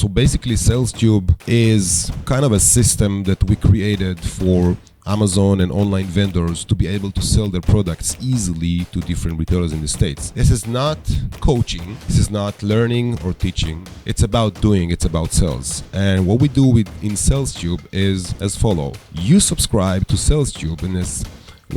So basically, SalesTube is kind of a system that we created for Amazon and online vendors to be able to sell their products easily to different retailers in the States. This is not coaching, this is not learning or teaching. It's about doing, it's about sales. And what we do in SalesTube is as follow. You subscribe to SalesTube, and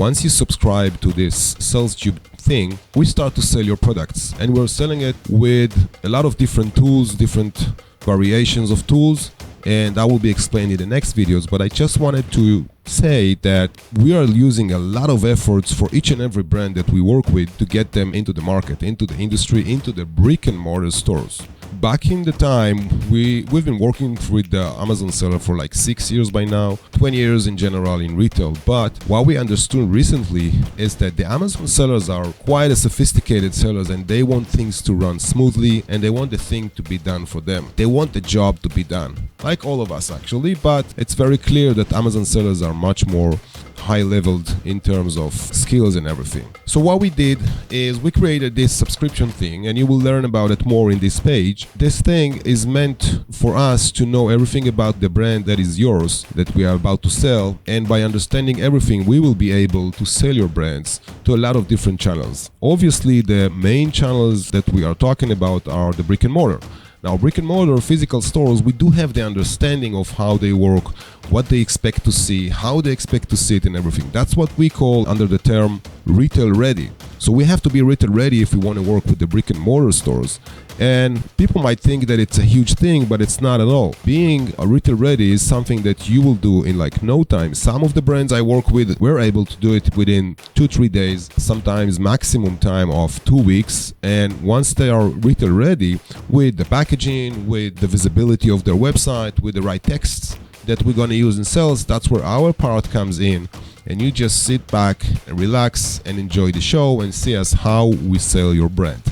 once you subscribe to this SalesTube thing, we start to sell your products. And we're selling it with a lot of different tools, different variations of tools, and that will be explained in the next videos. But I just wanted to say that we are using a lot of efforts for each and every brand that we work with to get them into the market, into the industry, into the brick and mortar stores. Back in the time, we've been working with the Amazon seller for like 6 years by now, 20 years in general in retail. But what we understood recently is that the Amazon sellers are quite a sophisticated sellers, and they want things to run smoothly, and they want the thing to be done for them. They want the job to be done, like all of us actually, but it's very clear that Amazon sellers are much more high-leveled in terms of skills and everything. So what we did is we created this subscription thing, and you will learn about it more in this page. This thing is meant for us to know everything about the brand that is yours, that we are about to sell, and by understanding everything, we will be able to sell your brands to a lot of different channels. Obviously, the main channels that we are talking about are the brick and mortar. Now, brick and mortar physical stores, we do have the understanding of how they work, what they expect to see, how they expect to see it, and everything. That's what we call under the term retail ready. So we have to be retail ready if we want to work with the brick and mortar stores. And people might think that it's a huge thing, but it's not at all. Being a retail ready is something that you will do in like no time. Some of the brands I work with, we're able to do it within 2-3 days, sometimes maximum time of 2 weeks. And once they are retail ready with the packaging, with the visibility of their website, with the right texts that we're going to use in sales, that's where our part comes in. And you just sit back and relax and enjoy the show and see us how we sell your brand.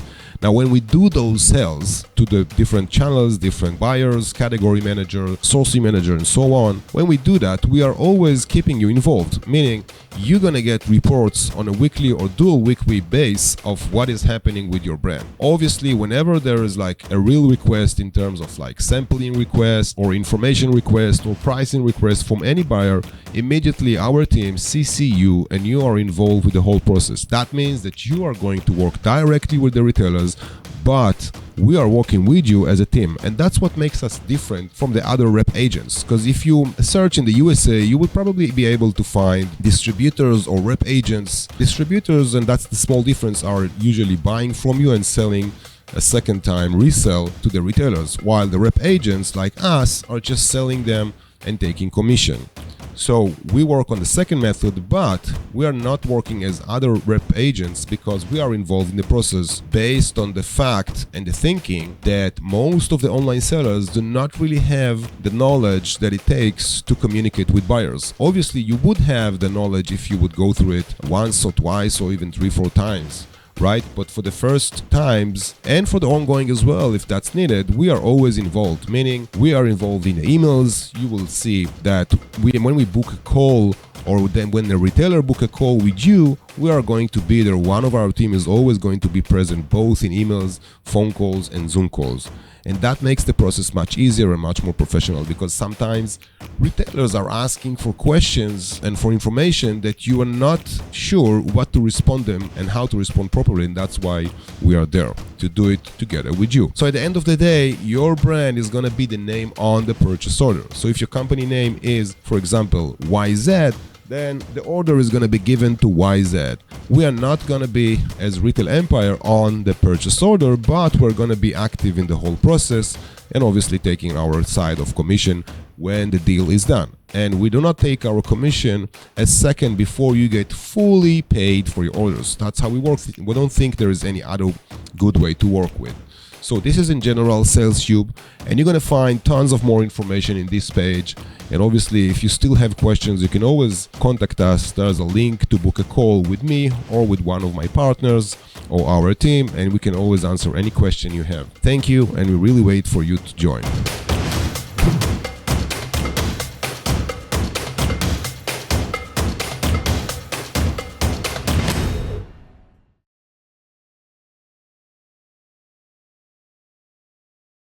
Now, when we do those sales to the different channels, different buyers, category manager, sourcing manager, and so on, when we do that, we are always keeping you involved, meaning you're going to get reports on a weekly or dual weekly base of what is happening with your brand. Obviously, whenever there is like a real request in terms of like sampling request or information request or pricing request from any buyer, immediately our team CC you and you are involved with the whole process. That means that you are going to work directly with the retailers, but we are working with you as a team. And that's what makes us different from the other rep agents. Because if you search in the USA, you would probably be able to find distributors or rep agents. Distributors, and that's the small difference, are usually buying from you and selling a second time resell to the retailers, while the rep agents like us are just selling them and taking commission. So we work on the second method, but we are not working as other rep agents because we are involved in the process based on the fact and the thinking that most of the online sellers do not really have the knowledge that it takes to communicate with buyers. Obviously, you would have the knowledge if you would go through it once or twice or even 3-4 times. Right? But for the first times and for the ongoing as well, if that's needed, we are always involved, meaning we are involved in the emails. You will see that when we book a call, or then when the retailer book a call with you, we are going to be there. One of our team is always going to be present both in emails, phone calls, and Zoom calls. And that makes the process much easier and much more professional, because sometimes retailers are asking for questions and for information that you are not sure what to respond them and how to respond properly. And that's why we are there to do it together with you. So at the end of the day, your brand is going to be the name on the purchase order. So if your company name is, for example, YZ, then the order is going to be given to YZ. We are not going to be, as Retail Empire, on the purchase order, but we're going to be active in the whole process and obviously taking our side of commission when the deal is done. And we do not take our commission a second before you get fully paid for your orders. That's how we work. We don't think there is any other good way to work with. So this is in general SalesTube, and you're going to find tons of more information in this page. And obviously, if you still have questions, you can always contact us. There's a link to book a call with me or with one of my partners or our team, and we can always answer any question you have. Thank you, and we really wait for you to join.